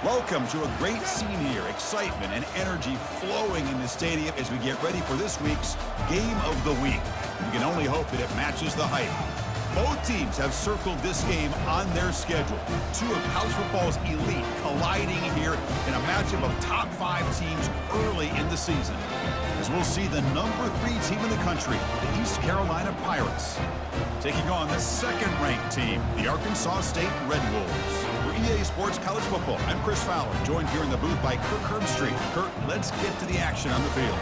Welcome to a great scene here. Excitement and energy flowing in the stadium as we get ready for this week's Game of the Week. We can only hope that it matches the hype. Both teams have circled this game on their schedule. Two of college football's elite colliding here in a matchup of top 5 teams early in the season. As we'll see the number 3 team in the country, the East Carolina Pirates, taking on the second-ranked team, the Arkansas State Red Wolves. For EA Sports College Football, I'm Chris Fowler, joined here in the booth by Kirk Herbstreit. Kirk, let's get to the action on the field.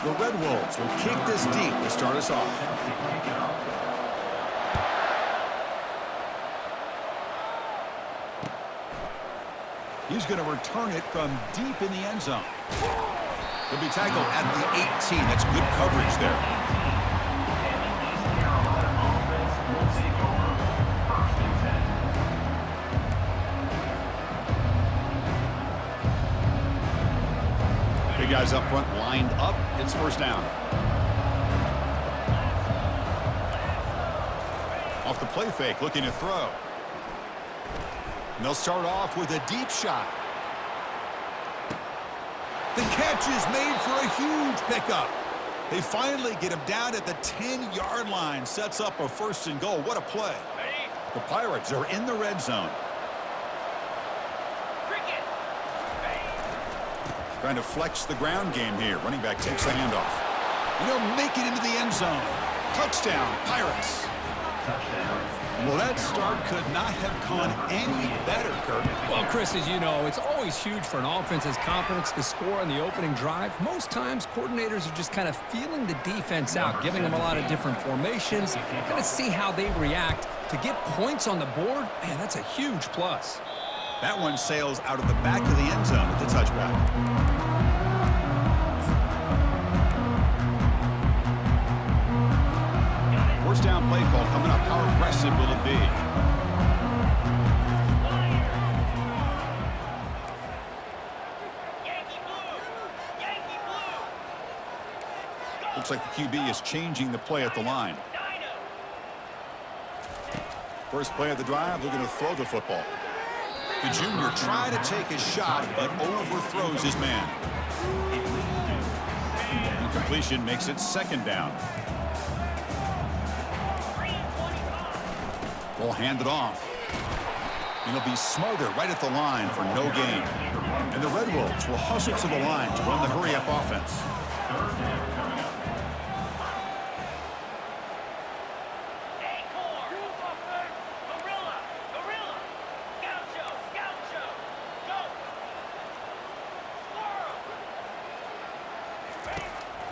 The Red Wolves will kick this deep to start us off. He's going to return it from deep in the end zone. He'll be tackled at the 18. That's good coverage there. Big guys up front lined up. It's first down. Off the play fake, looking to throw. And they'll start off with a deep shot. The catch is made for a huge pickup. They finally get him down at the 10-yard line. Sets up a first and goal. What a play. The Pirates are in the red zone. Trying to flex the ground game here. Running back takes the handoff. And he'll make it into the end zone. Touchdown, Pirates. Well, that start could not have gone any better, Kirk. Well, Chris, as you know, it's always huge for an offense's confidence to score on the opening drive. Most times, coordinators are just kind of feeling the defense out, giving them a lot of different formations. Going to see how they react. To get points on the board, man, that's a huge plus. That one sails out of the back of the end zone with the touchback. First down play call coming up. How aggressive will it be? Looks like the QB is changing the play at the line. First play of the drive, looking to throw the football. The junior trying to take a shot, but overthrows his man. Incompletion makes it second down. Ball handed off. And he'll be smothered right at the line for no gain. And the Red Wolves will hustle to the line to run the hurry-up offense.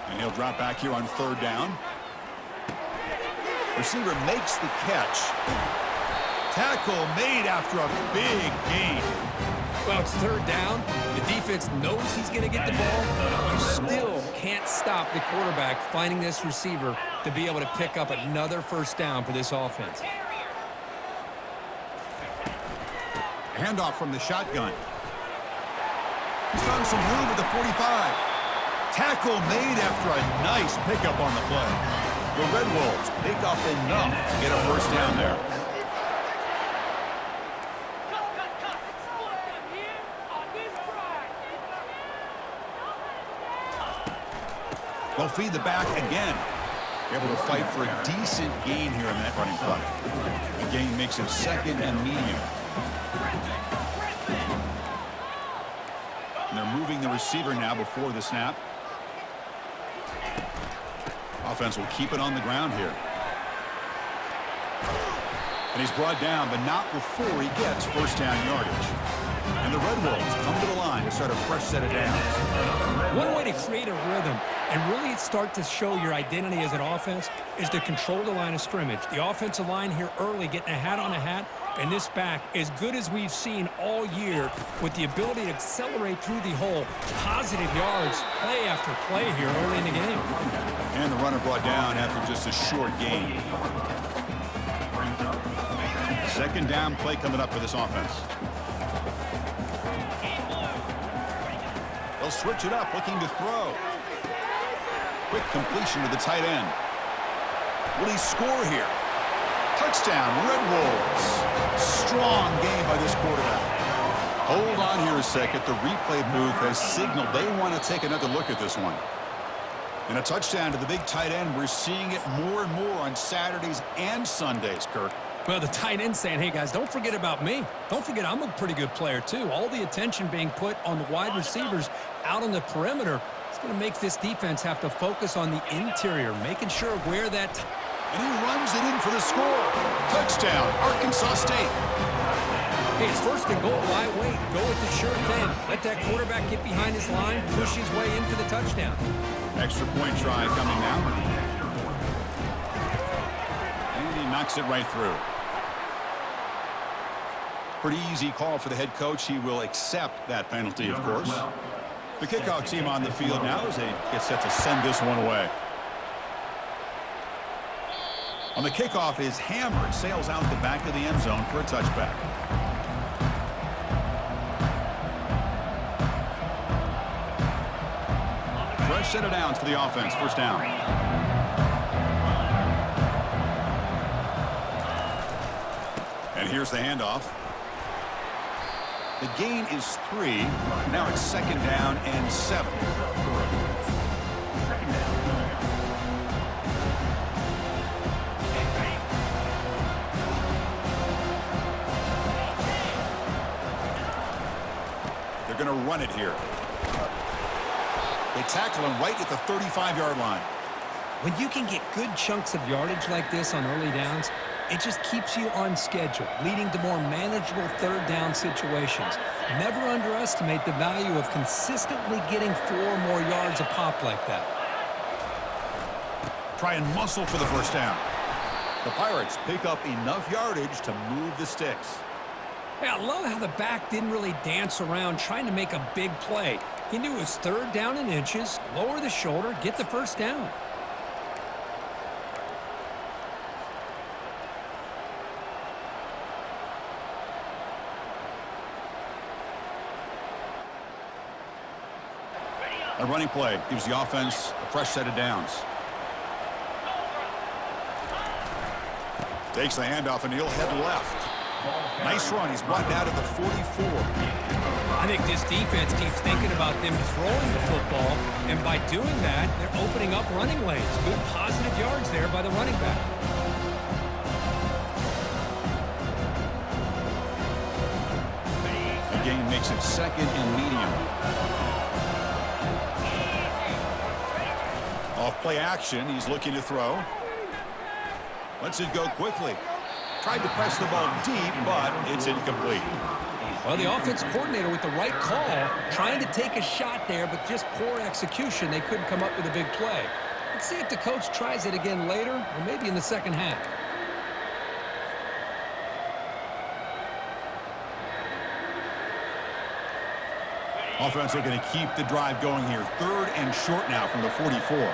And he'll drop back here on third down. Receiver makes the catch. Tackle made after a big gain. Well, it's third down. The defense knows he's going to get the ball. You still can't stop the quarterback finding this receiver to be able to pick up another first down for this offense. Handoff from the shotgun. He's found some room at the 45. Tackle made after a nice pickup on the play. The Red Wolves pick up enough to get a first down there. They'll feed the back again. Able to fight for a decent gain here in that running play. The gain makes it second and medium. And they're moving the receiver now before the snap. Offense will keep it on the ground here. And he's brought down, but not before he gets first down yardage. And the Red Wolves come to the line to start a fresh set of downs. One way to create a rhythm and really start to show your identity as an offense is to control the line of scrimmage. The offensive line here early getting a hat on a hat, and this back as good as we've seen all year with the ability to accelerate through the hole. Positive yards, play after play here early in the game. And the runner brought down after just a short gain. Second down play coming up for this offense. They'll switch it up, looking to throw. Quick completion to the tight end. Will he score here? Touchdown, Red Wolves. Strong game by this quarterback. Hold on here a second. The replay booth has signaled they want to take another look at this one. And a touchdown to the big tight end. We're seeing it more and more on Saturdays and Sundays, Kirk. Well, the tight end saying, hey, guys, don't forget about me. Don't forget I'm a pretty good player, too. All the attention being put on the wide receivers out on the perimeter. It's going to make this defense have to focus on the interior, making sure where that... And he runs it in for the score. Touchdown, Arkansas State. Hey, it's first and goal. Why wait? Go with the sure thing. Let that quarterback get behind his line, push his way in for the touchdown. Extra point try coming now. And he knocks it right through. Pretty easy call for the head coach. He will accept that penalty, of course. The kickoff team on the field now as they get set to send this one away. On the kickoff is hammered, sails out the back of the end zone for a touchback. Fresh set of downs for the offense, first down. And here's the handoff. The gain is 3. Now it's second down and 7. They're going to run it here. They tackle him right at the 35-yard line. When you can get good chunks of yardage like this on early downs, it just keeps you on schedule, leading to more manageable third down situations. Never underestimate the value of consistently getting 4 more yards a pop like that. Try and muscle for the first down. The Pirates pick up enough yardage to move the sticks. Hey, I love how the back didn't really dance around trying to make a big play. He knew it was third down in inches, lower the shoulder, get the first down. A running play gives the offense a fresh set of downs. Takes the handoff and he'll head left. Nice run. He's brought down to the 44. I think this defense keeps thinking about them throwing the football, and by doing that, they're opening up running lanes. Good positive yards there by the running back. The gain makes it second and medium. Off play action. He's looking to throw. Lets it go quickly. Tried to press the ball deep, but it's incomplete. Well, the offense coordinator with the right call, trying to take a shot there, but just poor execution. They couldn't come up with a big play. Let's see if the coach tries it again later, or maybe in the second half. Offense looking to keep the drive going here. Third and short now from the 44.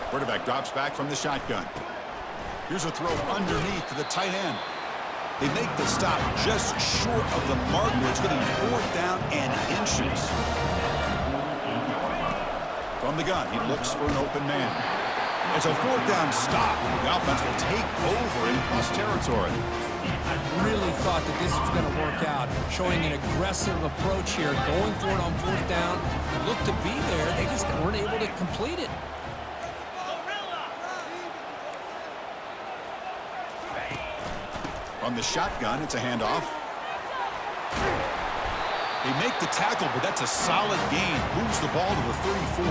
Quarterback drops back from the shotgun. Here's a throw underneath to the tight end. They make the stop just short of the marker. It's going to be fourth down and inches. From the gun, he looks for an open man. It's a fourth down stop. The offense will take over in plus territory. I really thought that this was going to work out, showing an aggressive approach here, going for it on fourth down. Looked to be there. They just weren't able to complete it. From the shotgun, it's a handoff. They make the tackle, but that's a solid gain. Moves the ball to the 34.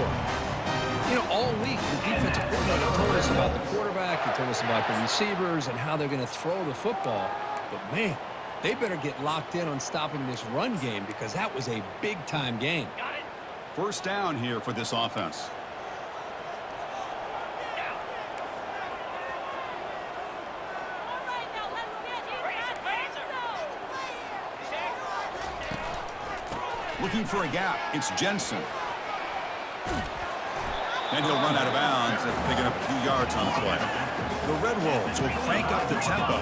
You know, all week, the defensive coordinator told us about the quarterback. He told us about the receivers and how they're going to throw the football. But, man, they better get locked in on stopping this run game because that was a big-time game. First down here for this offense. Looking for a gap. It's Jensen. And he'll run out of bounds after picking up a few yards on the play. The Red Wolves will crank up the tempo.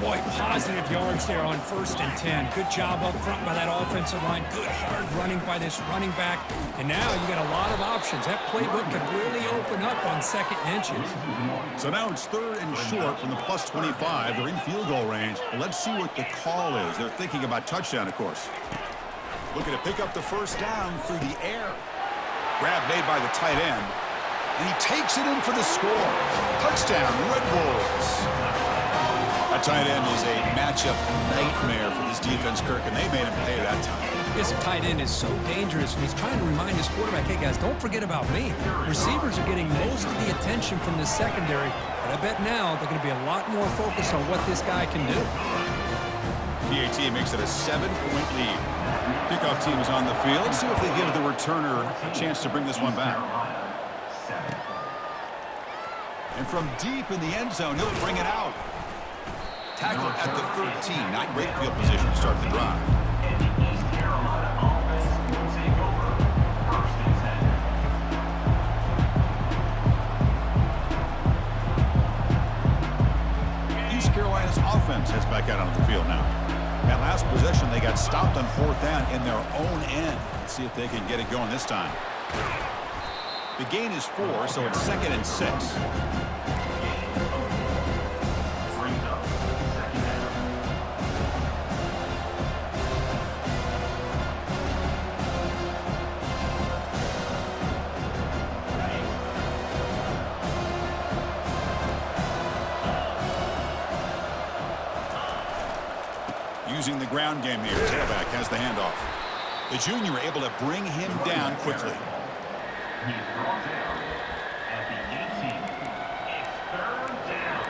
Boy, positive yards there on 1st and 10. Good job up front by that offensive line. Good hard running by this running back. And now you got a lot of options. That playbook could really open up on 2nd and inches. So now it's 3rd and short from the plus 25. They're in field goal range. Let's see what the call is. They're thinking about touchdown, of course. Looking to pick up the 1st down through the air. Grab made by the tight end. And he takes it in for the score. Touchdown, Red Wolves. That tight end is a matchup nightmare for this defense, Kirk, and they made him pay that time. This tight end is so dangerous, and he's trying to remind his quarterback, hey, guys, don't forget about me. Receivers are getting most of the attention from the secondary, but I bet now they're going to be a lot more focused on what this guy can do. PAT makes it a 7-point lead. Kickoff team is on the field. Let's see if they give the returner a chance to bring this one back. And from deep in the end zone, he'll bring it out. Tackle at the 13. Not great field position to start the drive. East Carolina's offense heads back out onto the field now. That last possession, they got stopped on 4th down in their own end. Let's see if they can get it going this time. The gain is 4, so it's 2nd and 6. Using the ground game here. Tailback has the handoff. The junior able to bring him down quickly. He's brought down at the 18. It's 3rd down.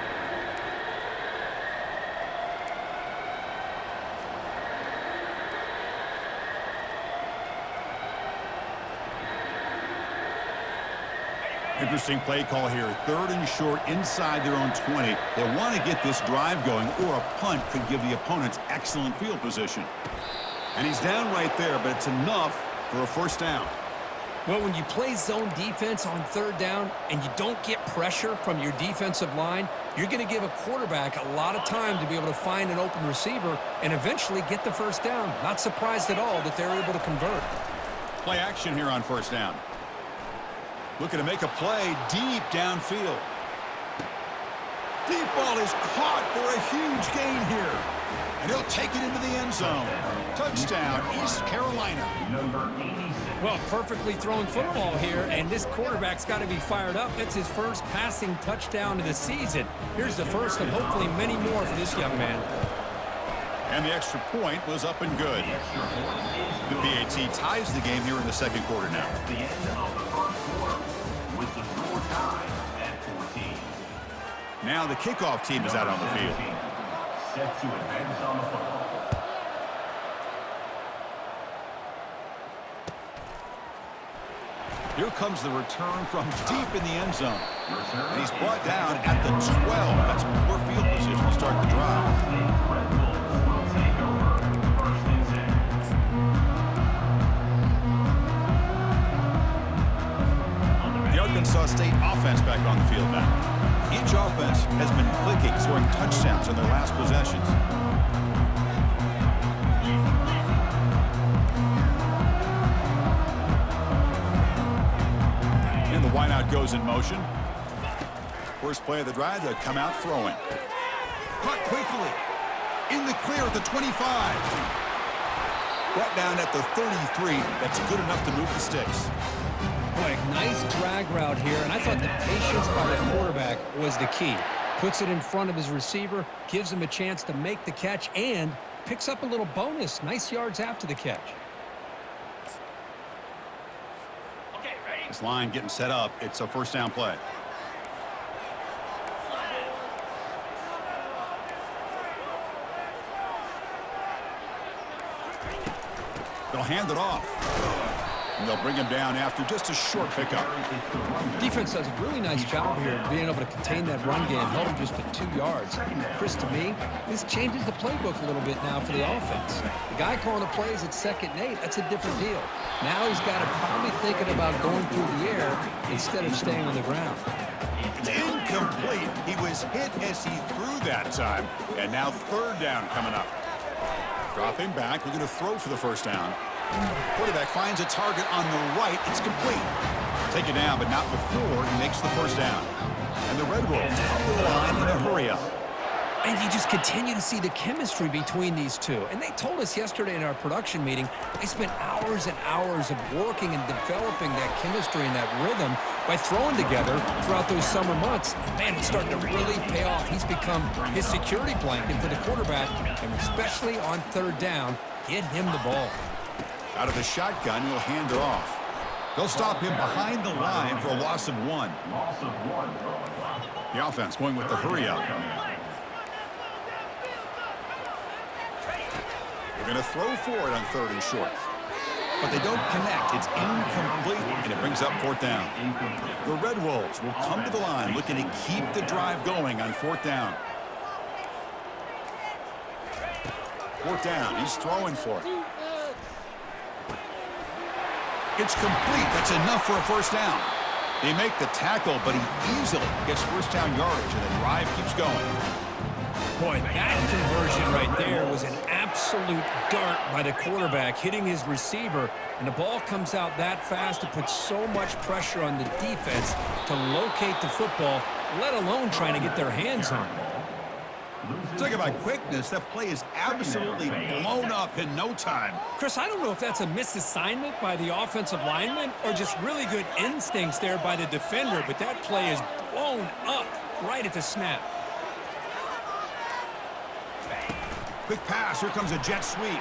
Interesting play call here. 3rd and short inside their own 20. They want to get this drive going, or a punt could give the opponents excellent field position. And he's down right there, but it's enough for a 1st down. Well, when you play zone defense on 3rd down and you don't get pressure from your defensive line, you're going to give a quarterback a lot of time to be able to find an open receiver and eventually get the 1st down. Not surprised at all that they're able to convert. Play action here on 1st down. Looking to make a play deep downfield. Deep ball is caught for a huge gain here. And he'll take it into the end zone. Touchdown, East Carolina. Number 86. Well, perfectly thrown football here, and this quarterback's got to be fired up. It's his 1st passing touchdown of the season. Here's the 1st and hopefully many more for this young man. And the extra point was up and good. The PAT ties the game here in the 2nd quarter now. The end of the 1st quarter with the score tied at 14. Now the kickoff team is out on the field. Set to advance on the football. Here comes the return from deep in the end zone. And he's brought down at the 12. That's poor field position to start the drive. Red Bulls will take over 1st and 10. The Arkansas State offense back on the field now. Each offense has been clicking, scoring touchdowns on their last possessions. And the wideout goes in motion. First play of the drive, they'll come out throwing. Caught quickly. In the clear at the 25. Brought down at the 33. That's good enough to move the sticks. Boy, nice drag route here, and I thought the patience by the quarterback was the key. Puts it in front of his receiver, gives him a chance to make the catch, and picks up a little bonus. Nice yards after the catch. This line getting set up. It's a 1st down play. They'll hand it off. And they'll bring him down after just a short pickup. Defense does a really nice job here of being able to contain that run game, held him just to 2 yards. Chris, to me, this changes the playbook a little bit now for the offense. The guy calling the plays at 2nd and 8, that's a different deal. Now he's got to probably thinking about going through the air instead of staying on the ground. It's incomplete. He was hit as he threw that time. And now third down coming up. Dropping back. We're going to throw for the first down. Quarterback finds a target on the right. It's complete. Take it down, but not before he makes the first down. And the Red Wolves come to the line in a hurry-up. And you just continue to see the chemistry between these two. And they told us yesterday in our production meeting, they spent hours and hours of working and developing that chemistry and that rhythm by throwing together throughout those summer months. And man, it's starting to really pay off. He's become his security blanket for the quarterback, and especially on third down, get him the ball. Out of the shotgun, he'll hand it off. They'll stop him behind the line for a loss of 1. The offense going with the hurry-up. They're going to throw for it on 3rd and short. But they don't connect. It's incomplete, and it brings up 4th down. The Red Wolves will come to the line looking to keep the drive going on 4th down. 4th down. He's throwing for it. It's complete. That's enough for a first down. They make the tackle, but he easily gets first down yardage, and the drive keeps going. Boy, that conversion right there was an absolute dart by the quarterback, hitting his receiver, and the ball comes out that fast to put so much pressure on the defense to locate the football, let alone trying to get their hands on it. Talk about quickness. That play is absolutely blown up in no time. Chris, I don't know if that's a misassignment by the offensive lineman or just really good instincts there by the defender, but that play is blown up right at the snap. Quick pass. Here comes a jet sweep.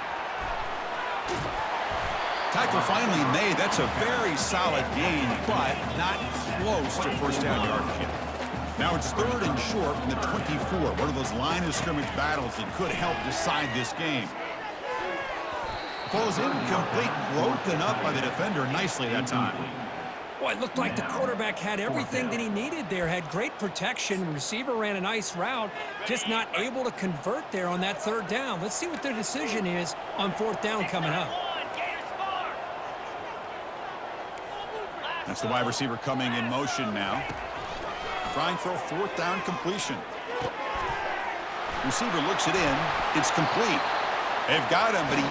Tackle finally made. That's a very solid gain, but not close to first down yardage yet. Now it's 3rd and short from the 24. One of those line of scrimmage battles that could help decide this game. Ball's incomplete, broken up by the defender nicely that time. Boy, it looked like the quarterback had everything that he needed there, had great protection. Receiver ran a nice route, just not able to convert there on that 3rd down. Let's see what their decision is on 4th down coming up. That's the wide receiver coming in motion now. Trying for a 4th down completion. Receiver looks it in. It's complete. They've got him, but he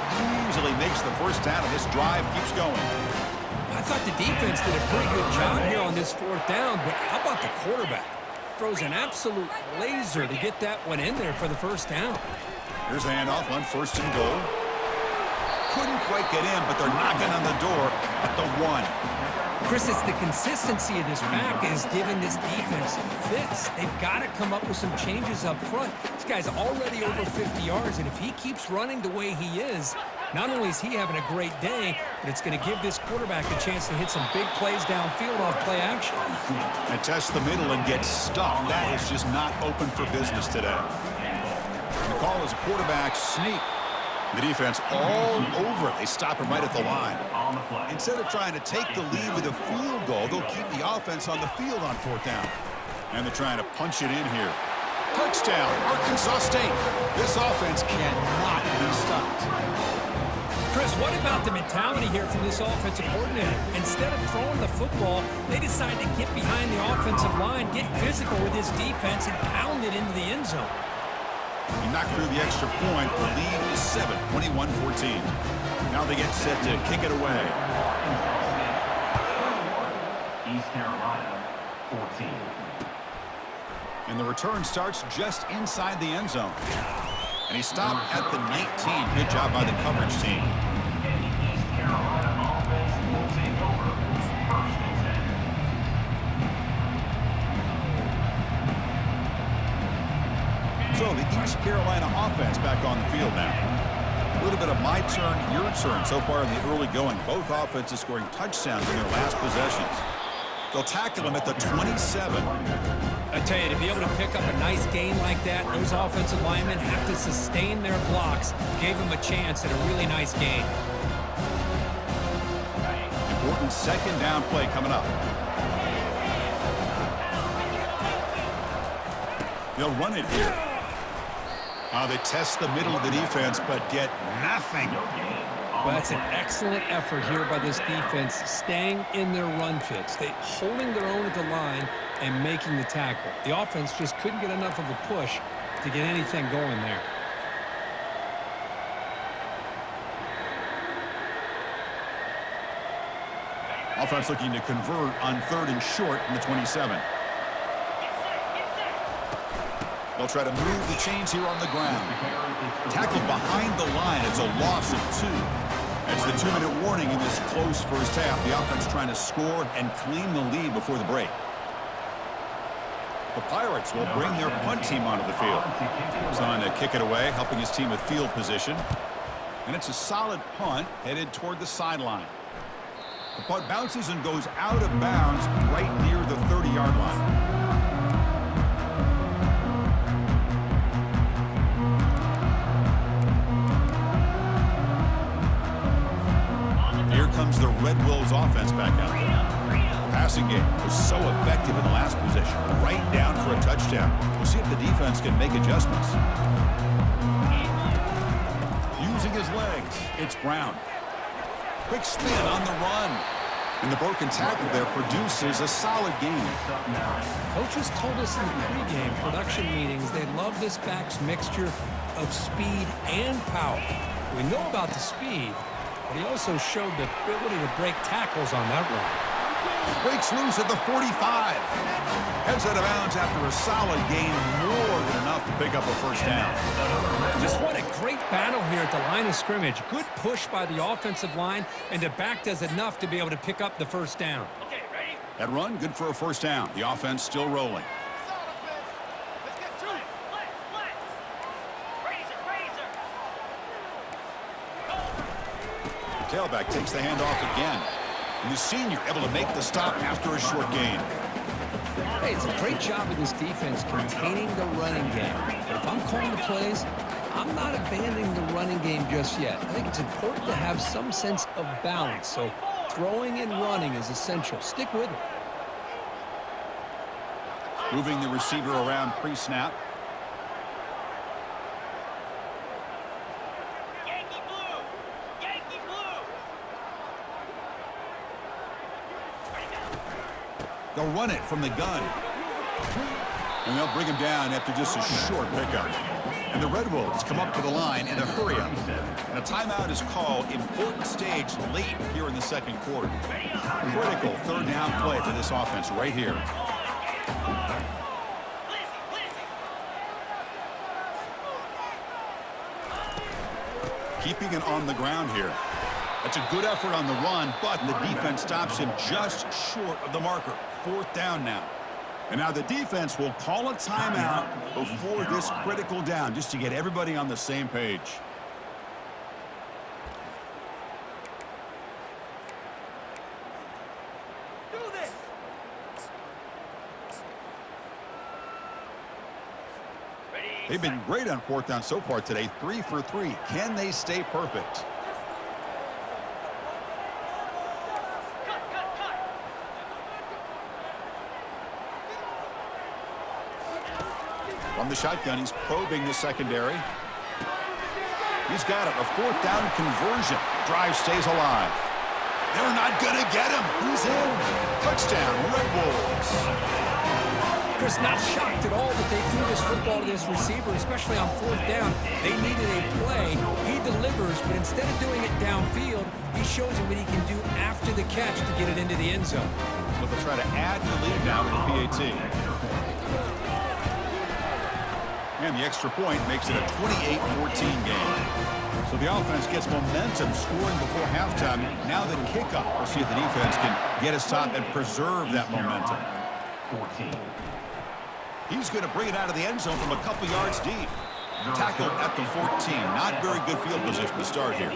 easily makes the first down, and this drive keeps going. I thought the defense did a pretty good job here on this 4th down, but how about the quarterback? Throws an absolute laser to get that one in there for the first down. Here's the handoff on 1st and goal. Couldn't quite get in, but they're knocking on the door at the 1. Chris, it's the consistency of this back that has given this defense fits. They've got to come up with some changes up front. This guy's already over 50 yards, and if he keeps running the way he is, not only is he having a great day, but it's going to give this quarterback a chance to hit some big plays downfield off play action. And test the middle and get stuffed. That is just not open for business today. The call is a quarterback sneak. The defense all over it. They stop him right at the line. Instead of trying to take the lead with a field goal, they'll keep the offense on the field on 4th down. And they're trying to punch it in here. Touchdown, Arkansas State. This offense cannot be stopped. Chris, what about the mentality here from this offensive coordinator? Instead of throwing the football, they decide to get behind the offensive line, get physical with his defense, and pound it into the end zone. He knocked through the extra point. The lead is 7, 21-14. Now they get set to kick it away. East Carolina, 14. And the return starts just inside the end zone. And he stopped at the 19. Good job by the coverage team. And the East Carolina offense will take over 1st and 10. So the East Carolina offense back on the field now. A little bit of my turn, your turn so far in the early going. Both offenses scoring touchdowns in their last possessions. They'll tackle him at the 27. I tell you, to be able to pick up a nice gain like that, those offensive linemen have to sustain their blocks. Gave them a chance at a really nice gain. Important 2nd down play coming up. They'll run it here. They test the middle of the defense, but get nothing. Well, that's an excellent effort here by this defense, staying in their run fits. They holding their own at the line and making the tackle. The offense just couldn't get enough of a push to get anything going there. Offense looking to convert on 3rd and short from the 27. They'll try to move the chains here on the ground. Tackled behind the line. It's a loss of 2. That's the 2-minute warning in this close first half. The offense trying to score and claim the lead before the break. The Pirates will bring their punt team onto the field. He's on to kick it away, helping his team with field position. And it's a solid punt headed toward the sideline. The punt bounces and goes out of bounds right near the 30-yard line. Here comes the Red Wolves offense back out there. The passing game was so effective in the last possession. Right down for a touchdown. We'll see if the defense can make adjustments. Using his legs, it's Brown. Quick spin on the run. And the broken tackle there produces a solid game. Coaches told us in the pregame production meetings they love this back's mixture of speed and power. We know about the speed, but he also showed the ability to break tackles on that run. Breaks loose at the 45. Heads out of bounds after a solid gain, more than enough to pick up a first down. Just what a great battle here at the line of scrimmage. Good push by the offensive line, and the back does enough to be able to pick up the first down. Okay, ready? That run, good for a first down. The offense still rolling. Tailback takes the handoff again. And the senior able to make the stop after a short gain. Hey, it's a great job of this defense containing the running game. But if I'm calling the plays, I'm not abandoning the running game just yet. I think it's important to have some sense of balance. So throwing and running is essential. Stick with it. Moving the receiver around pre-snap. They'll run it from the gun. And they'll bring him down after just a short pickup. And the Red Wolves come up to the line in a hurry-up. And a timeout is called. Important stage late here in the second quarter. Critical third down play for this offense right here. Keeping it on the ground here. That's a good effort on the run, but the defense stops him just short of the marker. 4th down now. And now the defense will call a timeout before this critical down, just to get everybody on the same page. Do this. They've been great on 4th down so far today. 3 for 3. Can they stay perfect? From the shotgun, he's probing the secondary. He's got it. A 4th down conversion. Drive stays alive. They're not going to get him. He's in. Touchdown, Red Wolves. Chris, not shocked at all that they threw this football to this receiver, especially on 4th down. They needed a play. He delivers, but instead of doing it downfield, he shows him what he can do after the catch to get it into the end zone. But they'll try to add the lead now with the PAT. And the extra point makes it a 28-14 game. So the offense gets momentum scoring before halftime. Now the kickoff. We'll see if the defense can get a stop and preserve that momentum. 14. He's going to bring it out of the end zone from a couple yards deep. Tackled at the 14. Not very good field position to start here.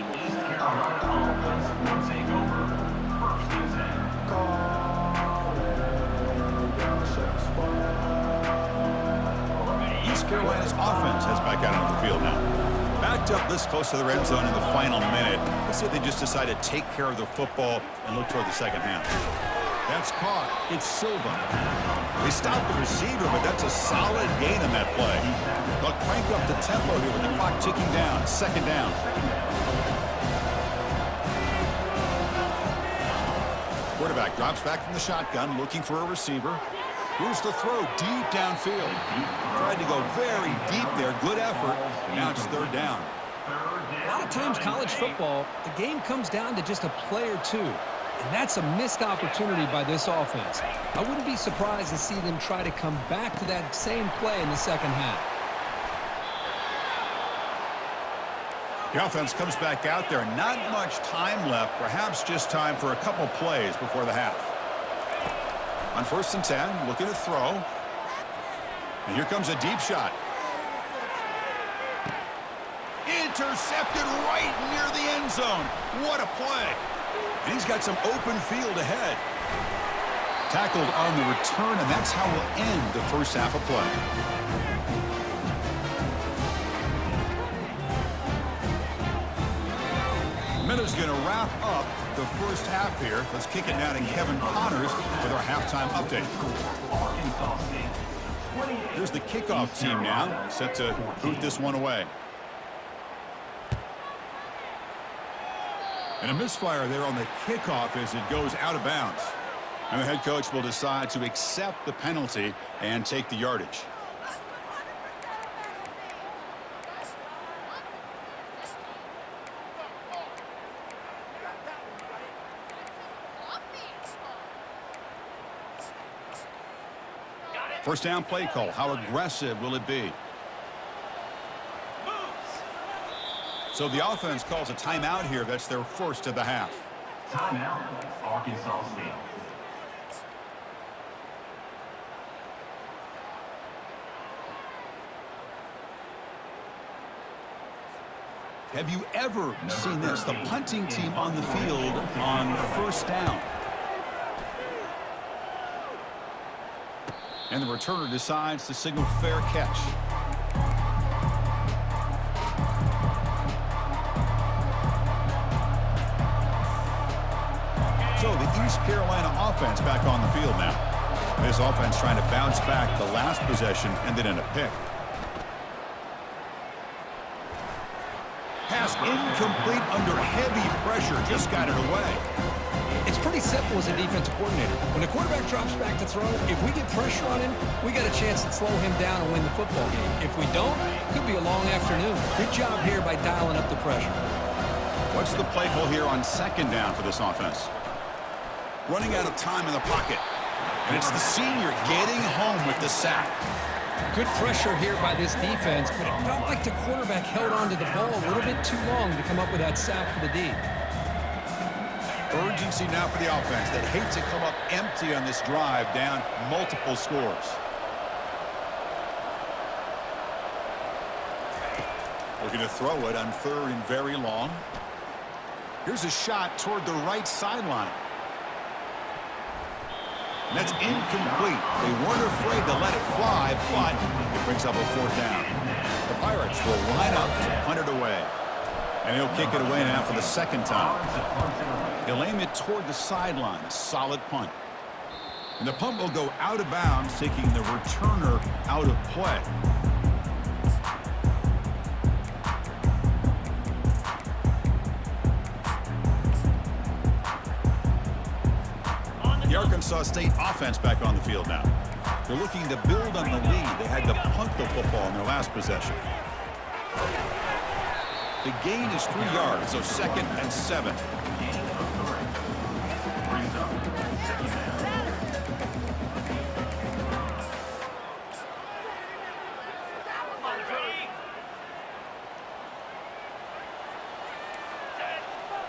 East Carolina's offense has back out onto the field now. Backed up this close to the red zone in the final minute. Let's see if they just decide to take care of the football and look toward the second half. That's caught. It's Silva. They stopped the receiver, but that's a solid gain on that play. They'll crank up the tempo here with the clock ticking down. Second down. Quarterback drops back from the shotgun, looking for a receiver. Here's the throw deep downfield. Tried to go very deep there. Good effort. And now it's third down. A lot of times college football, the game comes down to just a play or two. And that's a missed opportunity by this offense. I wouldn't be surprised to see them try to come back to that same play in the second half. The offense comes back out there. Not much time left. Perhaps just time for a couple plays before the half. On 1st and 10, looking to throw. And here comes a deep shot. Intercepted right near the end zone. What a play. And he's got some open field ahead. Tackled on the return, and that's how we'll end the first half of play. Minutes going to wrap up the first half here. Let's kick it now to Kevin Connors with our halftime update. Here's the kickoff team now, set to boot this one away. And a misfire there on the kickoff as it goes out of bounds. And the head coach will decide to accept the penalty and take the yardage. First down play call. How aggressive will it be? So the offense calls a timeout here. That's their first of the half. Timeout, Arkansas State. Have you ever seen this? The punting team on the field on first down. And the returner decides to signal fair catch. So the East Carolina offense back on the field now. This offense trying to bounce back the last possession and then in a pick. Pass incomplete under heavy pressure. Just got it away. It's pretty simple as a defensive coordinator. When the quarterback drops back to throw, if we get pressure on him, we got a chance to slow him down and win the football game. If we don't, it could be a long afternoon. Good job here by dialing up the pressure. What's the play call here on second down for this offense? Running out of time in the pocket. And it's the senior getting home with the sack. Good pressure here by this defense, but it felt like the quarterback held on to the ball a little bit too long to come up with that sack for the D. Urgency now for the offense that hates to come up empty on this drive, down multiple scores. Looking to throw it on third and very long. Here's a shot toward the right sideline. And that's incomplete. They weren't afraid to let it fly, but it brings up a fourth down. The Pirates will line up to punt it away. And he'll kick it away now for the second time. He'll aim it toward the sideline. A solid punt. And the punt will go out of bounds, taking the returner out of play. The Arkansas State offense back on the field now. They're looking to build on the lead. They had to punt the football in their last possession. The gain is 3 yards, so 2nd and 7.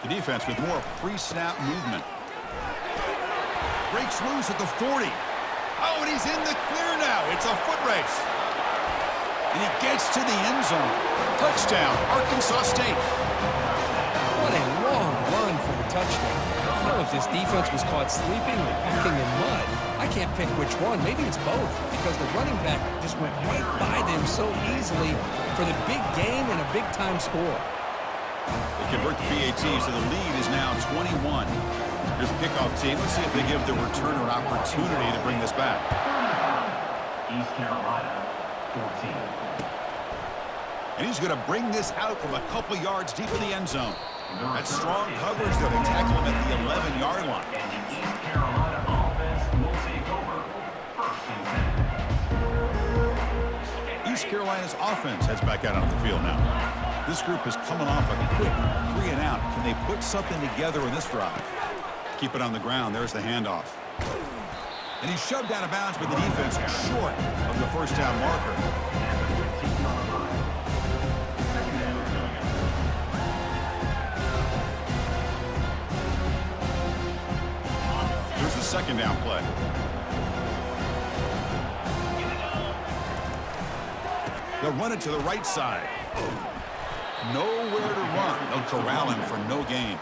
The defense with more pre-snap movement. Breaks loose at the 40. Oh, and he's in the clear now. It's a foot race. And he gets to the end zone. Touchdown, Arkansas State. What a long run for the touchdown. I don't know if this defense was caught sleeping or walking in mud. I can't pick which one. Maybe it's both, because the running back just went right by them so easily for the big gain and a big-time score. They convert the PAT, so the lead is now 21. Here's the kickoff team. Let's see if they give the returner an opportunity to bring this back. East Carolina, 14. And he's going to bring this out from a couple yards deep in the end zone. That's strong coverage there. They tackle him at the 11-yard line. East Carolina's offense heads back out onto the field now. This group is coming off a quick 3 and out. Can they put something together in this drive? Keep it on the ground. There's the handoff. And he's shoved out of bounds by the defense short of the first down marker. Here's the second down play. They'll run it to the right side. Nowhere to run. They'll corral him for no gain.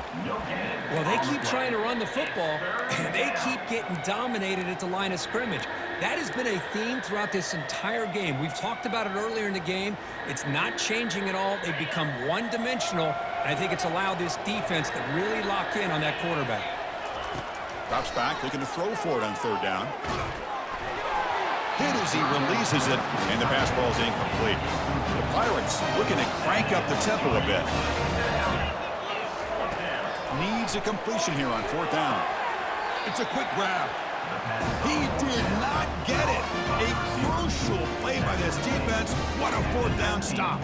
Well, they keep trying to run the football, and they keep getting dominated at the line of scrimmage. That has been a theme throughout this entire game. We've talked about it earlier in the game. It's not changing at all. They've become one-dimensional, and I think it's allowed this defense to really lock in on that quarterback. Drops back, looking to throw for it on third down. Hit as he releases it, and the pass ball is incomplete. The Pirates looking to crank up the tempo a bit. Needs a completion here on fourth down. It's a quick grab. He did not get it. A crucial play by this defense. What a fourth down stop.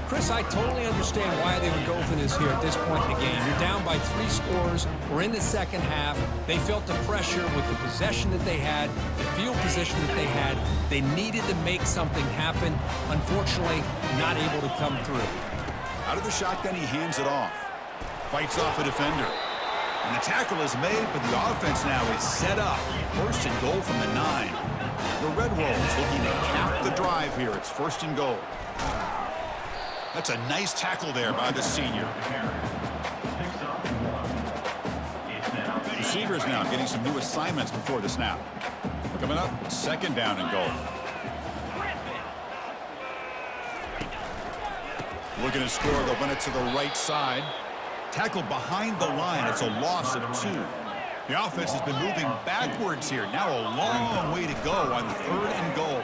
Chris, I totally understand why they would go for this here at this point in the game. You're down by 3 scores. We're in the second half. They felt the pressure with the possession that they had, the field position that they had. They needed to make something happen. Unfortunately, not able to come through. Out of the shotgun, he hands it off. Fights off a defender. And the tackle is made, but the offense now is set up. First and goal from the 9. The Red Wolves looking to cap the drive here. It's first and goal. That's a nice tackle there by the senior. Receivers now getting some new assignments before the snap. Coming up, second down and goal. Looking to score, they'll run it to the right side. Tackled behind the line. It's a loss of 2. The offense has been moving backwards here. Now a long way to go on third and goal.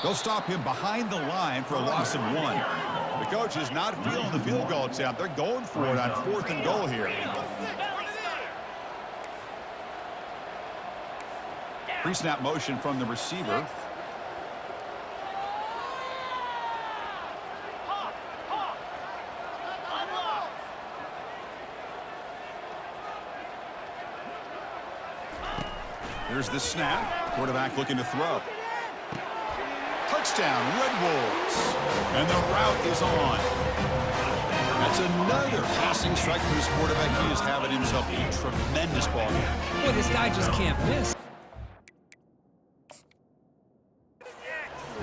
They'll stop him behind the line for a loss of 1. The coach is not feeling the field goal attempt. They're going for it on fourth and goal here. Pre-snap motion from the receiver. Here's the snap. Quarterback looking to throw. Touchdown, Red Wolves. And the route is on. That's another passing strike from this quarterback. He is having himself a tremendous ball game. Boy, this guy just can't miss.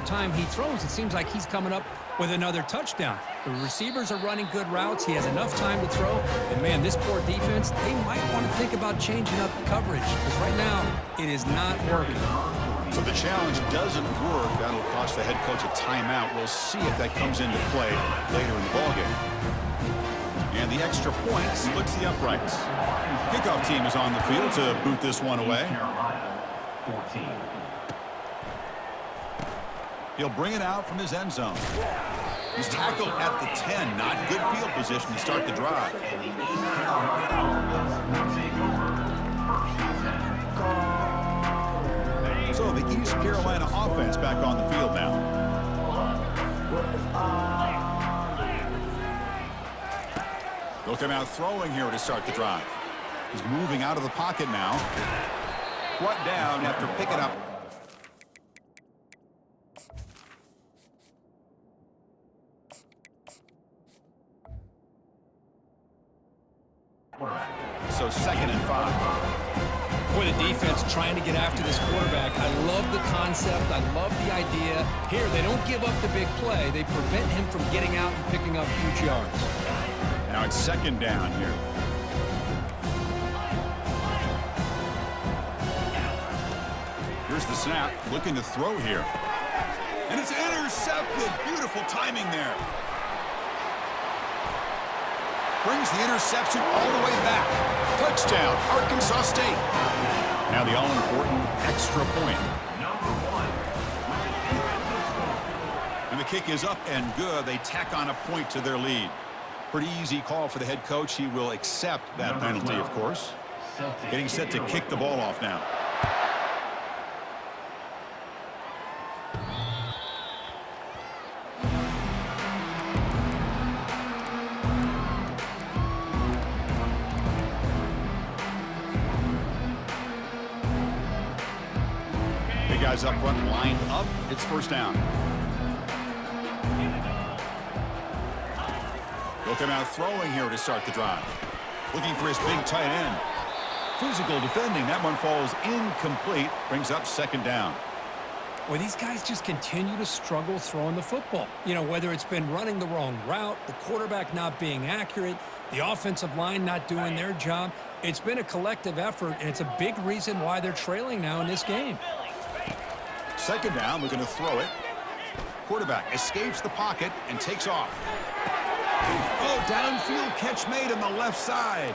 Time he throws, it seems like he's coming up with another touchdown. The receivers are running good routes. He has enough time to throw. And, man, this poor defense, they might want to think about changing up coverage because right now it is not working. So the challenge doesn't work. That'll cost the head coach a timeout. We'll see if that comes into play later in the ballgame. And the extra point splits the uprights. Kickoff team is on the field to boot this one away. 14. He'll bring it out from his end zone. He's tackled at the 10. Not good field position to start the drive. So the East Carolina offense back on the field now. They'll come out throwing here to start the drive. He's moving out of the pocket now. Brought down after picking up. So second and 5. Boy, the defense trying to get after this quarterback. I love the concept. I love the idea. Here, they don't give up the big play. They prevent him from getting out and picking up huge yards. Now it's second down here. Here's the snap. Looking to throw here. And it's intercepted. Beautiful timing there. Brings the interception all the way back. Touchdown, Arkansas State. Now the all-important extra point. And the kick is up and good. They tack on a point to their lead. Pretty easy call for the head coach. He will accept that penalty, of course. Getting set to kick the ball off now. Three guys up front lined up. It's first down. He'll come out throwing here to start the drive. Looking for his big tight end. Physical defending. That one falls incomplete. Brings up second down. Well, these guys just continue to struggle throwing the football. You know, whether it's been running the wrong route, the quarterback not being accurate, the offensive line not doing their job. It's been a collective effort, and it's a big reason why they're trailing now in this game. Second down, we're going to throw it. Quarterback escapes the pocket and takes off. Oh, downfield catch made on the left side.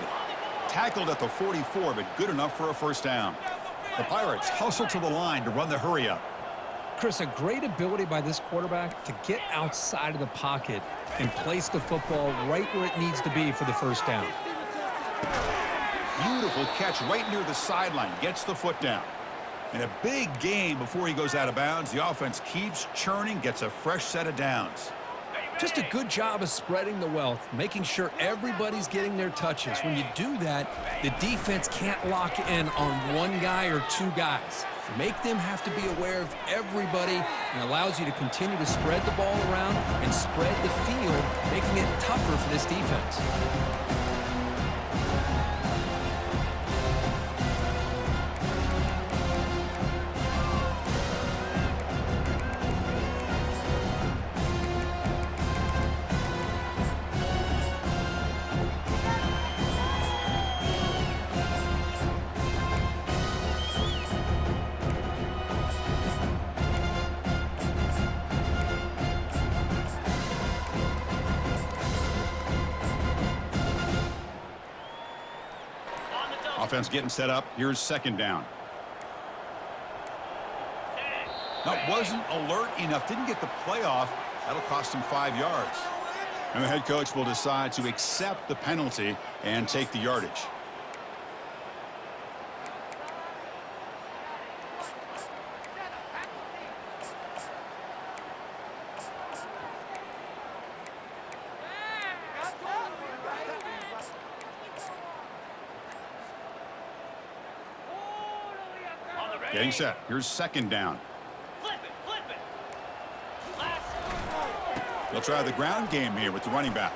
Tackled at the 44, but good enough for a first down. The Pirates hustle to the line to run the hurry up. Chris, a great ability by this quarterback to get outside of the pocket and place the football right where it needs to be for the first down. Beautiful catch right near the sideline. Gets the foot down. And a big gain before he goes out of bounds. The offense keeps churning, gets a fresh set of downs. Just a good job of spreading the wealth, making sure everybody's getting their touches. When you do that, the defense can't lock in on one guy or two guys. Make them have to be aware of everybody, and allows you to continue to spread the ball around and spread the field, making it tougher for this defense. Offense getting set up. Here's second down. That wasn't alert enough. Didn't get the play off. That'll cost him 5 yards. And the head coach will decide to accept the penalty and take the yardage. Getting set. Here's second down. They'll try the ground game here with the running back.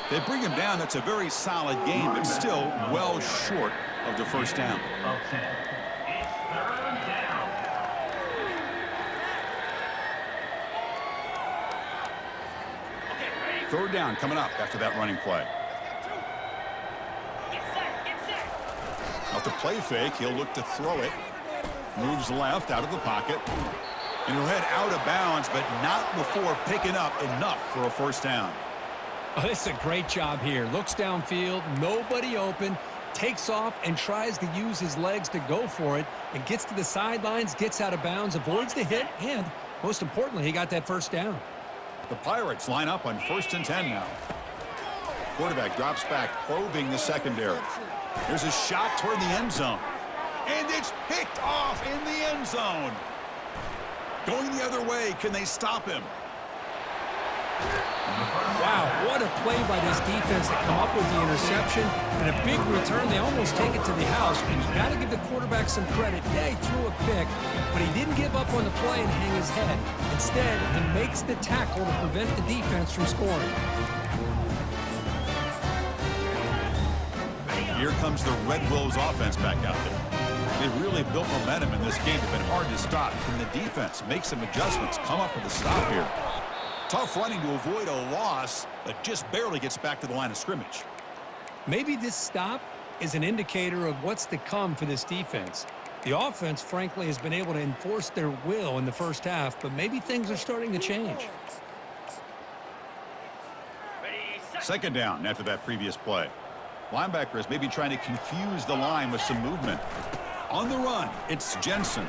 They bring him down. That's a very solid game, but still well short of the first down. Third down coming up after that running play. Off the play fake, he'll look to throw it. Moves left out of the pocket. And he'll head out of bounds, but not before picking up enough for a first down. Oh, this is a great job here. Looks downfield, nobody open, takes off and tries to use his legs to go for it, and gets to the sidelines, gets out of bounds, avoids the hit, and most importantly, he got that first down. The Pirates line up on 1st and 10 now. Quarterback drops back, probing the secondary. There's a shot toward the end zone. And it's picked off in the end zone. Going the other way, can they stop him? Wow, what a play by this defense to come up with the interception and a big return. They almost take it to the house, and you got to give the quarterback some credit. Yeah, he threw a pick, but he didn't give up on the play and hang his head. Instead, he makes the tackle to prevent the defense from scoring. Here comes the Red Wolves offense back out there. They've really built momentum in this game. It's been hard to stop. Can the defense make some adjustments, come up with a stop here? Tough running to avoid a loss, but just barely gets back to the line of scrimmage. Maybe this stop is an indicator of what's to come for this defense. The offense, frankly, has been able to enforce their will in the first half, but maybe things are starting to change. Second down after that previous play. Linebackers maybe trying to confuse the line with some movement. On the run, it's Jensen.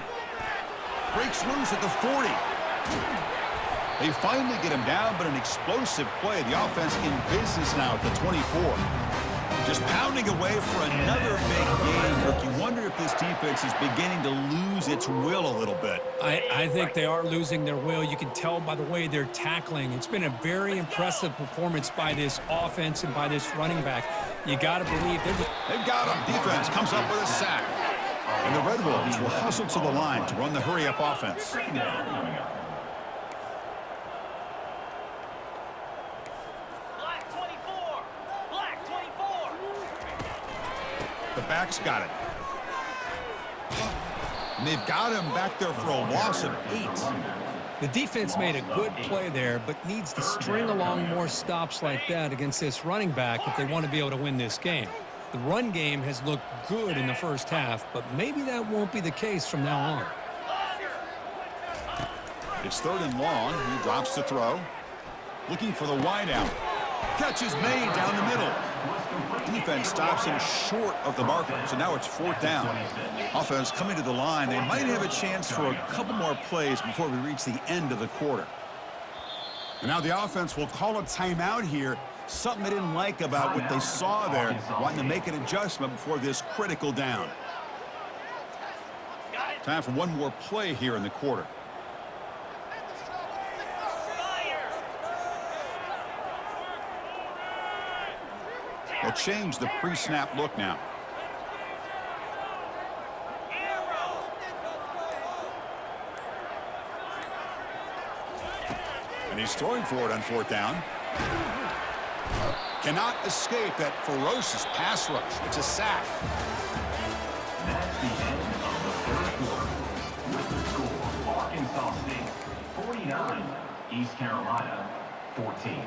Breaks loose at the 40. They finally get him down, but an explosive play. The offense in business now at the 24. Just pounding away for another big game. Look, you wonder if this defense is beginning to lose its will a little bit. I think they are losing their will. You can tell by the way they're tackling. It's been a very impressive performance by this offense and by this running back. You got to believe they've got him. Defense comes up with a sack. And the Red Wolves will hustle to the line to run the hurry-up offense. Second down coming up. Black 24. Black 24. The backs got it. And they've got him back there for a loss of 8. The defense made a good play there, but needs to string along more stops like that against this running back if they want to be able to win this game. The run game has looked good in the first half, but maybe that won't be the case from now on. It's 3rd and long. He drops to throw. Looking for the wide out. Catch is made down the middle. Defense stops him short of the marker, so now it's 4th down. Offense coming to the line. They might have a chance for a couple more plays before we reach the end of the quarter. And now the offense will call a timeout here. Something they didn't like about what they saw there, wanting to make an adjustment before this critical down. Time for one more play here in the quarter. They'll change the pre-snap look now. And he's throwing for it on 4th down. Cannot escape that ferocious pass rush. It's a sack. That's the end of the third quarter. With the score, Arkansas State 49, East Carolina 14.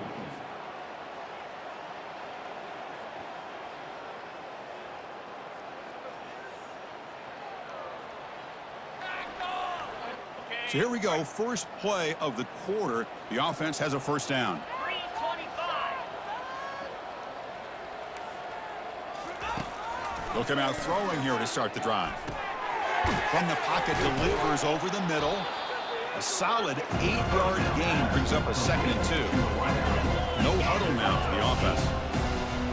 So here we go, first play of the quarter. The offense has a 1st down. 325. They'll come out throwing here to start the drive. From the pocket, delivers over the middle. A solid 8-yard gain brings up a 2nd and 2. No huddle now for the offense.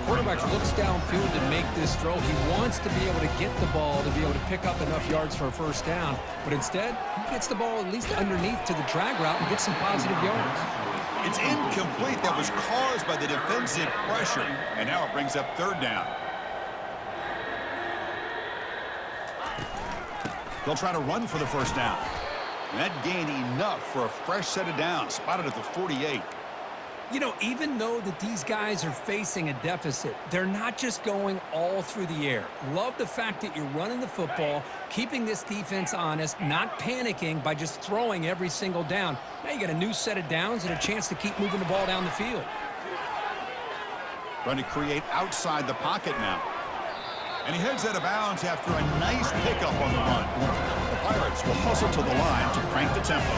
Quarterback looks downfield to make this throw. He wants to be able to get the ball to be able to pick up enough yards for a 1st down. But instead, he gets the ball at least underneath to the drag route and gets some positive yards. It's incomplete. That was caused by the defensive pressure. And now it brings up 3rd down. They'll try to run for the 1st down. And that gained enough for a fresh set of downs, spotted at the 48. You know, even though that these guys are facing a deficit, they're not just going all through the air. Love the fact that you're running the football, keeping this defense honest, not panicking by just throwing every single down. Now you got a new set of downs and a chance to keep moving the ball down the field. Trying to create outside the pocket now. And he heads out of bounds after a nice pickup on the run. The Pirates will hustle to the line to crank the tempo.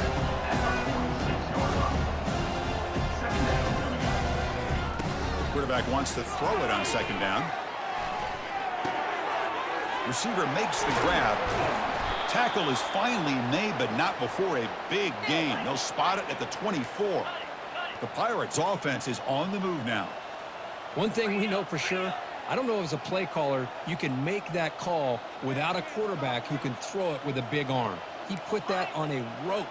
Quarterback wants to throw it on 2nd down. Receiver makes the grab. Tackle is finally made, but not before a big gain. They'll spot it at the 24. The Pirates' offense is on the move now. One thing we know for sure, I don't know as a play caller, you can make that call without a quarterback who can throw it with a big arm. He put that on a rope.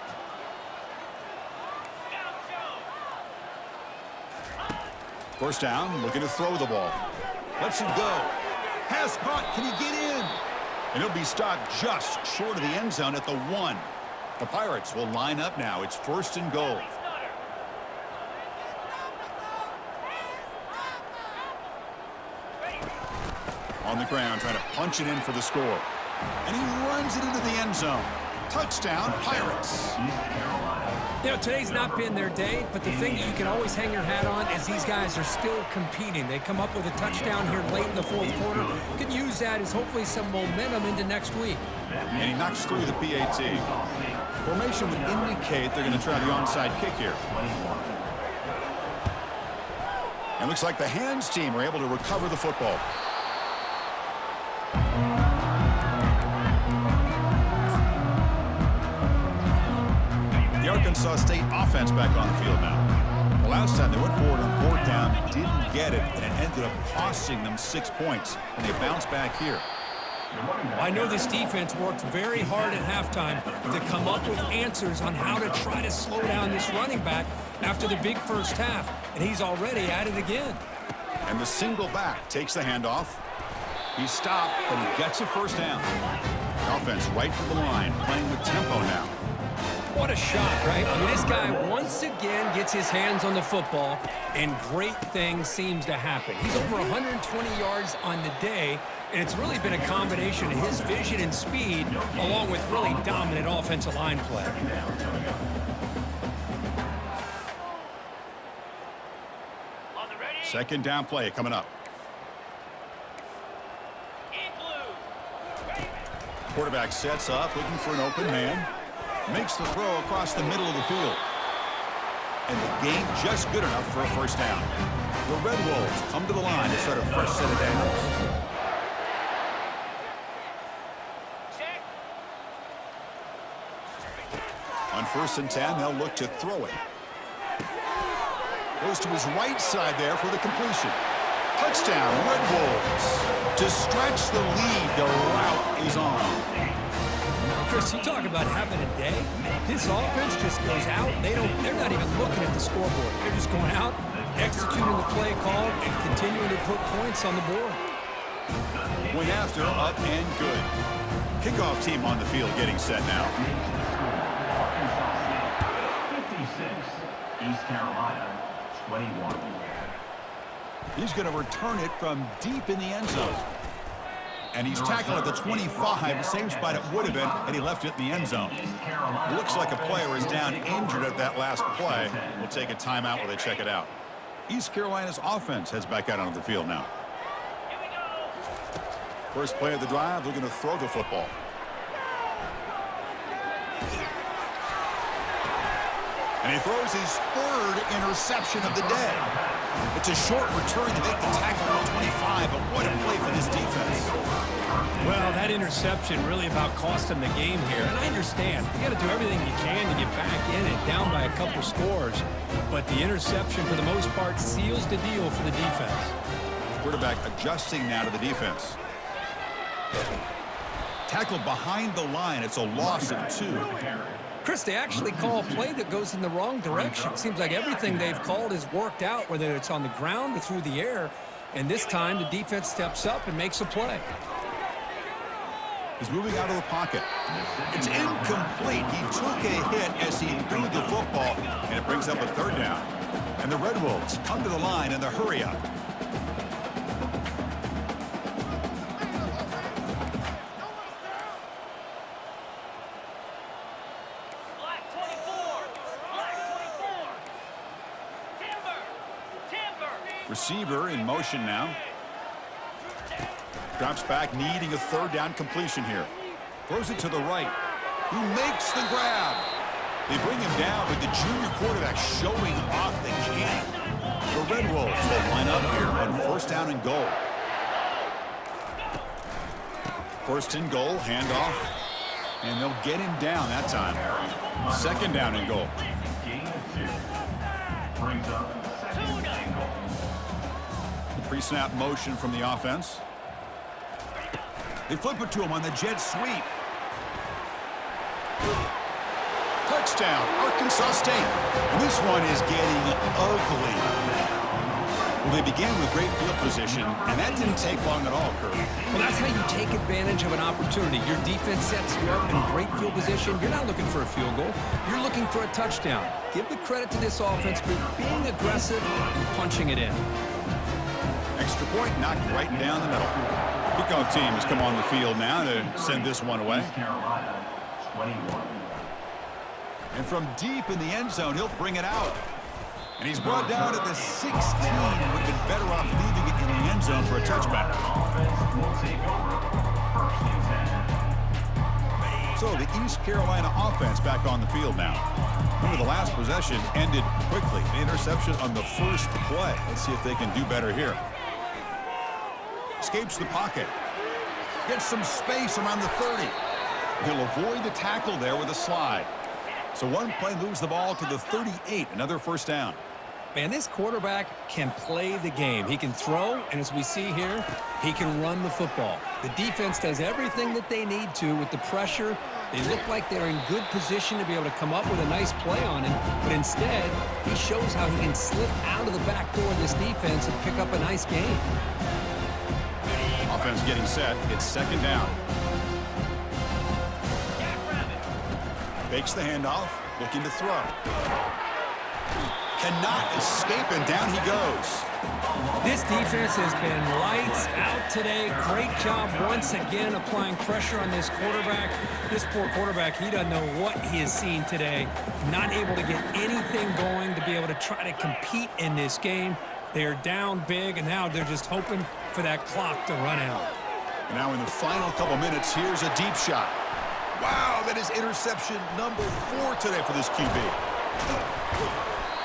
First down, looking to throw the ball. Lets it go. Pass caught. Can he get in? And he'll be stopped just short of the end zone at the 1. The Pirates will line up now. It's 1st and goal. On the ground, trying to punch it in for the score. And he runs it into the end zone. Touchdown, Pirates. You know, today's not been their day, but the thing that you can always hang your hat on is these guys are still competing. They come up with a touchdown here late in the 4th quarter. You can use that as hopefully some momentum into next week. And he knocks through the PAT. Formation would indicate they're going to try the onside kick here. And looks like the hands team are able to recover the football. The Arkansas State offense back on the field now. The last time they went forward on 4th down, didn't get it, and it ended up costing them 6 points. And they bounced back here. I know this defense worked very hard at halftime to come up with answers on how to try to slow down this running back after the big first half, and he's already at it again. And the single back takes the handoff. He's stopped, but he gets a 1st down. Offense right to the line, playing with tempo now. What a shot, right? I mean, this guy once again gets his hands on the football, and great things seems to happen. He's over 120 yards on the day, and it's really been a combination of his vision and speed, along with really dominant offensive line play. On the ready. Second down play coming up. In blue. Quarterback sets up, looking for an open man. Makes the throw across the middle of the field. And the gain just good enough for a first down. The Red Wolves come to the line to start a fresh set of downs. Check. On 1st and 10, they'll look to throw it. Goes to his right side there for the completion. Touchdown, Red Wolves. To stretch the lead, the route is on. Chris, you talk about having a day. This offense just goes out. They're not even looking at the scoreboard. They're just going out, executing the play call, and continuing to put points on the board. Went after, up and good. Kickoff team on the field getting set now. Arkansas State 56, East Carolina 21. He's going to return it from deep in the end zone. And he's tackled at the 25, the same spot it would have been had he left it in the end zone. It looks like a player is down injured at that last play. We'll take a timeout while they check it out. East Carolina's offense heads back out onto the field now. Here we go. First play of the drive, they're going to throw the football. And he throws his third interception of the day. It's a short return to make the tackle on 25, but what a play for this defense. Well, that interception really about cost him the game here. And I understand. You got to do everything you can to get back in and down by a couple scores. But the interception, for the most part, seals the deal for the defense. Quarterback adjusting now to the defense. Tackled behind the line. It's a loss of 2. Chris, they actually call a play that goes in the wrong direction. Seems like everything they've called has worked out, whether it's on the ground or through the air. And this time, the defense steps up and makes a play. He's moving out of the pocket. It's incomplete. He took a hit as he threw the football, and it brings up a third down. And the Red Wolves come to the line in the hurry-up. Black 24. Black 24. Timber. Receiver in motion now. Drops back, needing a third down completion here. Throws it to the right. Who makes the grab? They bring him down, but the junior quarterback showing off the cannon. The Red Wolves will line up here on 1st down and goal. 1st and goal, handoff. And they'll get him down that time. 2nd down and goal. Gain of 2. Brings up 2nd and goal. The pre-snap motion from the offense. They flip it to him on the jet sweep. Touchdown, Arkansas State. And this one is getting ugly. Well, they began with great field position, and that didn't take long at all, Kurt. Well, that's how you take advantage of an opportunity. Your defense sets you up in great field position. You're not looking for a field goal. You're looking for a touchdown. Give the credit to this offense for being aggressive and punching it in. Extra point knocked right down the middle. Kickoff team has come on the field now to send this one away. East Carolina 21. And from deep in the end zone, he'll bring it out. And he's brought down at the 16. Would have been better off leaving it in the end zone for a touchback. Offense will take over 1st and 10. So the East Carolina offense back on the field now. Remember, the last possession ended quickly. The interception on the first play. Let's see if they can do better here. Escapes the pocket. Gets some space around the 30. He'll avoid the tackle there with a slide. So one play moves the ball to the 38. Another 1st down. Man, this quarterback can play the game. He can throw, and as we see here, he can run the football. The defense does everything that they need to with the pressure. They look like they're in good position to be able to come up with a nice play on him, but instead, he shows how he can slip out of the back door of this defense and pick up a nice gain. Offense getting set. It's 2nd down. Fakes the handoff, looking to throw. Cannot escape, and down he goes. This defense has been lights out today. Great job once again applying pressure on this quarterback. This poor quarterback, he doesn't know what he has seen today. Not able to get anything going to be able to try to compete in this game. They're down big, and now they're just hoping for that clock to run out. Now in the final couple minutes, here's a deep shot. Wow, that is interception number 4 today for this QB.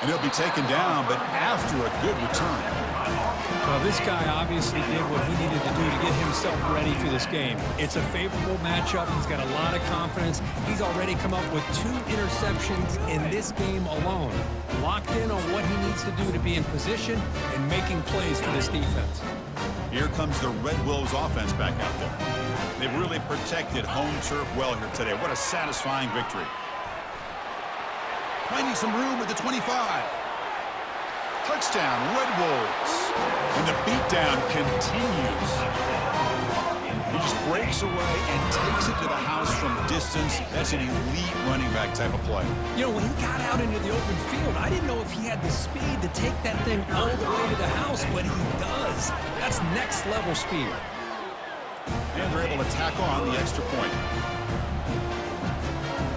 And he'll be taken down, but after a good return. Well, this guy obviously did what he needed to do to get himself ready for this game. It's a favorable matchup. He's got a lot of confidence. He's already come up with 2 interceptions in this game alone. Locked in on what he needs to do to be in position and making plays for this defense. Here comes the Red Wolves offense back out there. They've really protected home turf well here today. What a satisfying victory. Finding some room at the 25. Touchdown, Red Wolves. And the beatdown continues. He just breaks away and takes it to the house from distance. That's an elite running back type of play. You know, when he got out into the open field, I didn't know if he had the speed to take that thing all the way to the house, but he does. That's next level speed. And they're able to tack on the extra point.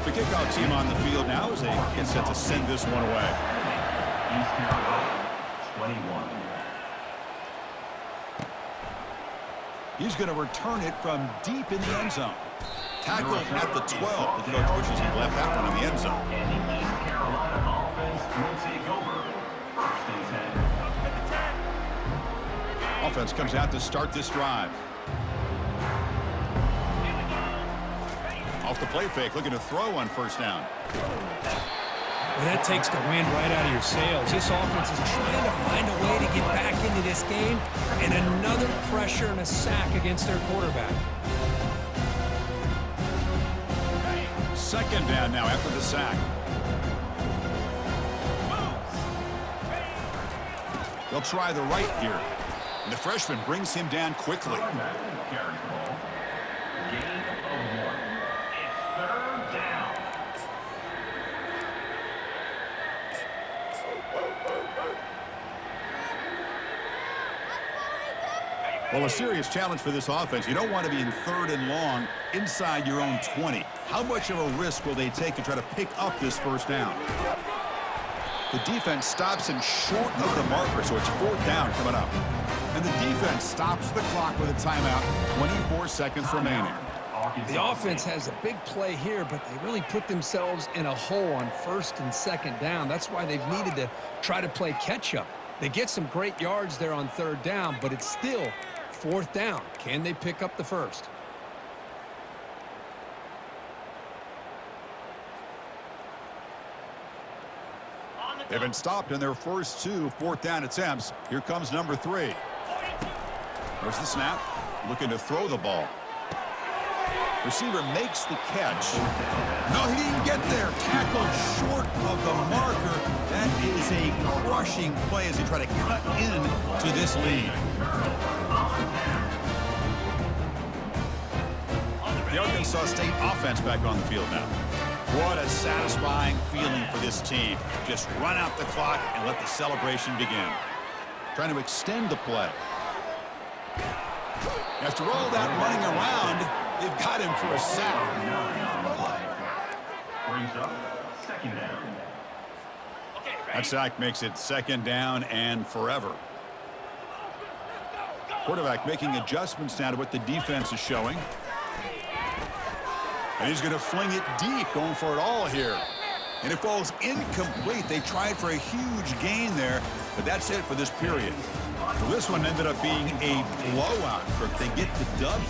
The kickoff team on the field now as they get set to send this one away. East Carolina, 21. He's going to return it from deep in the end zone. Tackled at the 12. The coach wishes he left that one in the end zone. And the East Carolina offense will take over. First and 10. Offense comes out to start this drive. Off the play fake, looking to throw on first down. Well, that takes the wind right out of your sails. This offense is trying to find a way to get back into this game, and another pressure and a sack against their quarterback. Second down now after the sack. They'll try the right here. And the freshman brings him down quickly. Carries the ball. Gain of 1. It's third down. Well, a serious challenge for this offense. You don't want to be in 3rd and long inside your own 20. How much of a risk will they take to try to pick up this first down? The defense stops him short of the marker, so it's 4th down coming up. And the defense stops the clock with a timeout, 24 seconds remaining. The offense has a big play here, but they really put themselves in a hole on 1st and 2nd down. That's why they've needed to try to play catch-up. They get some great yards there on 3rd down, but it's still 4th down. Can they pick up the first? They've been stopped in their first 2 4th down attempts. Here comes number 3. There's the snap. Looking to throw the ball. Receiver makes the catch. No, he didn't get there. Tackled short of the marker. That is a crushing play as they try to cut in to this lead. The Arkansas State offense back on the field now. What a satisfying feeling for this team. Just run out the clock and let the celebration begin. Trying to extend the play. After all that running around, they've got him for a sack. Brings up 2nd down. That sack makes it 2nd down and forever. Quarterback making adjustments now to what the defense is showing. And he's going to fling it deep, going for it all here. And it falls incomplete. They tried for a huge gain there, but that's it for this period. So this one ended up being a blowout. They get the dub.